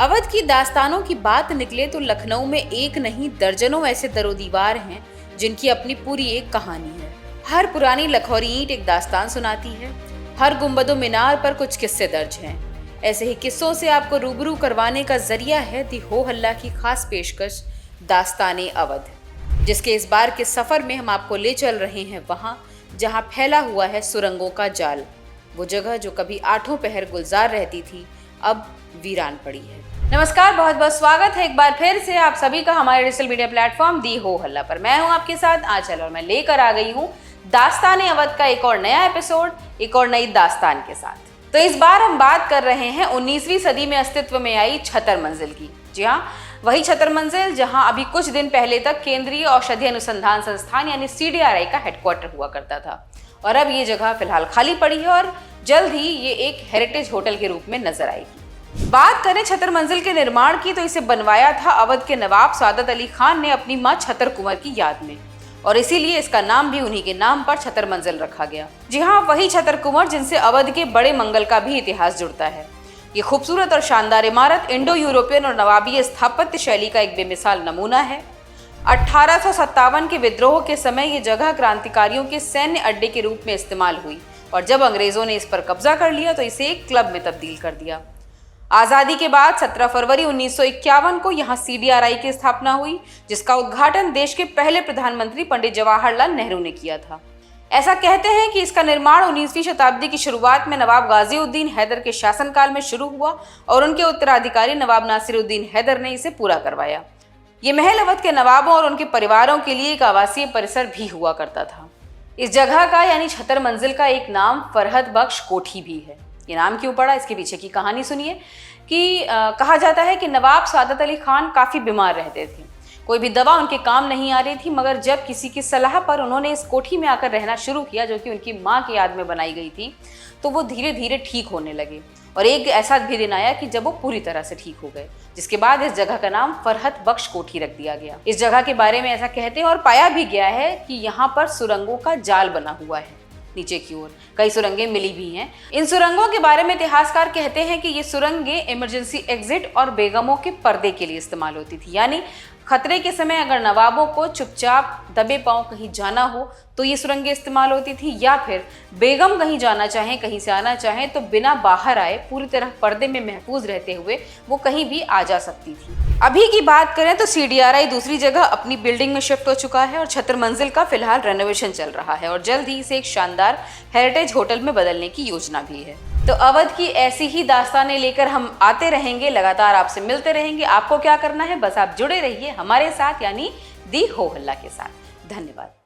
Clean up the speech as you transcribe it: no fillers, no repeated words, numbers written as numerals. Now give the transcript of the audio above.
अवध की दास्तानों की बात निकले तो लखनऊ में एक नहीं दर्जनों ऐसे दरोदीवार हैं जिनकी अपनी पूरी एक कहानी है। हर पुरानी लखौरी ईंट एक दास्तान सुनाती है, हर गुंबदो मीनार पर कुछ किस्से दर्ज हैं। ऐसे ही किस्सों से आपको रूबरू करवाने का जरिया है दी हो हल्ला की खास पेशकश दास्ताने अवध, जिसके इस बार के सफर में हम आपको ले चल रहे हैं वहां जहां फैला हुआ है सुरंगों का जाल। वो जगह जो कभी आठों पहर गुलजार रहती थी अब वीरान पड़ी है। नमस्कार, बहुत बहुत स्वागत है एक बार फिर से आप सभी का हमारे डिजिटल मीडिया प्लेटफॉर्म दी हो हल्ला पर। मैं हूं आपके साथ आंचल और मैं लेकर आ गई हूं दास्ताने अवध का एक और नया एपिसोड, एक और नई दास्तान के साथ। तो इस बार हम बात कर रहे हैं 19वीं सदी में अस्तित्व में आई छतर मंजिल की। जी हाँ, वही छतर मंजिल जहां अभी कुछ दिन पहले तक केंद्रीय औषधि अनुसंधान संस्थान यानी CDRI का हेडक्वार्टर हुआ करता था, और अब ये जगह फिलहाल खाली पड़ी है और जल्द ही ये एक हेरिटेज होटल के रूप में नजर आएगी। बात करें छतर मंजिल के निर्माण की तो इसे बनवाया था अवध के नवाब सादत अली खान ने अपनी मां छतर कुंवर की याद में, और इसीलिए इसका नाम भी उन्हीं के नाम पर छतर मंजिल रखा गया। जी हाँ, वही छतर कुंवर जिनसे अवध के बड़े मंगल का भी इतिहास जुड़ता है। ये खूबसूरत और शानदार इमारत इंडो यूरोपियन और नवाबी स्थापत्य शैली का एक बेमिसाल नमूना है। 1857 के विद्रोह के समय ये जगह क्रांतिकारियों के सैन्य अड्डे के रूप में इस्तेमाल हुई, और जब अंग्रेजों ने इस पर कब्जा कर लिया तो इसे एक क्लब में तब्दील कर दिया। आज़ादी के बाद 17 फरवरी 1951 को यहाँ CDRI की स्थापना हुई, जिसका उद्घाटन देश के पहले प्रधानमंत्री पंडित जवाहरलाल नेहरू ने किया था। ऐसा कहते हैं कि इसका निर्माण 19वीं शताब्दी की शुरुआत में नवाब गाजिउद्दीन हैदर के शासनकाल में शुरू हुआ और उनके उत्तराधिकारी नवाब नासिरुद्दीन हैदर ने इसे पूरा करवाया। ये महल अवध के नवाबों और उनके परिवारों के लिए एक आवासीय परिसर भी हुआ करता था। इस जगह का यानी छतर मंजिल का एक नाम फरहत बख्श कोठी भी है। ये नाम क्यों पड़ा, इसके पीछे की कहानी सुनिए कि कहा जाता है कि नवाब सादत अली खान काफ़ी बीमार रहते थे, कोई भी दवा उनके काम नहीं आ रही थी, मगर जब किसी की सलाह पर उन्होंने इस कोठी में आकर रहना शुरू किया जो कि उनकी माँ की याद में बनाई गई थी, तो वो धीरे धीरे ठीक होने लगे। और एक ऐसा भी दिन आया कि जब वो पूरी तरह से ठीक हो गए, जिसके बाद इस जगह का नाम फरहत बख्श कोठी रख दिया गया। इस जगह के बारे में ऐसा कहते हैं और पाया भी गया है कि यहाँ पर सुरंगों का जाल बना हुआ है। नीचे की ओर कई सुरंगें मिली भी हैं। इन सुरंगों के बारे में इतिहासकार कहते हैं कि ये सुरंगें इमरजेंसी एग्जिट और बेगमों के पर्दे के लिए इस्तेमाल होती थी, यानी खतरे के समय अगर नवाबों को चुपचाप दबे पांव कहीं जाना हो तो ये सुरंगें इस्तेमाल होती थी, या फिर बेगम कहीं जाना चाहें, कहीं से आना चाहें तो बिना बाहर आए पूरी तरह पर्दे में महफूज रहते हुए वो कहीं भी आ जा सकती थी। अभी की बात करें तो CDRI दूसरी जगह अपनी बिल्डिंग में शिफ्ट हो चुका है और छतर मंजिल का फिलहाल रेनोवेशन चल रहा है और जल्द ही इसे एक शानदार हेरिटेज होटल में बदलने की योजना भी है। तो अवध की ऐसी ही दास्तानें लेकर हम आते रहेंगे, लगातार आपसे मिलते रहेंगे। आपको क्या करना है, बस आप जुड़े रहिए हमारे साथ यानी दी हो हल्ला के साथ। धन्यवाद।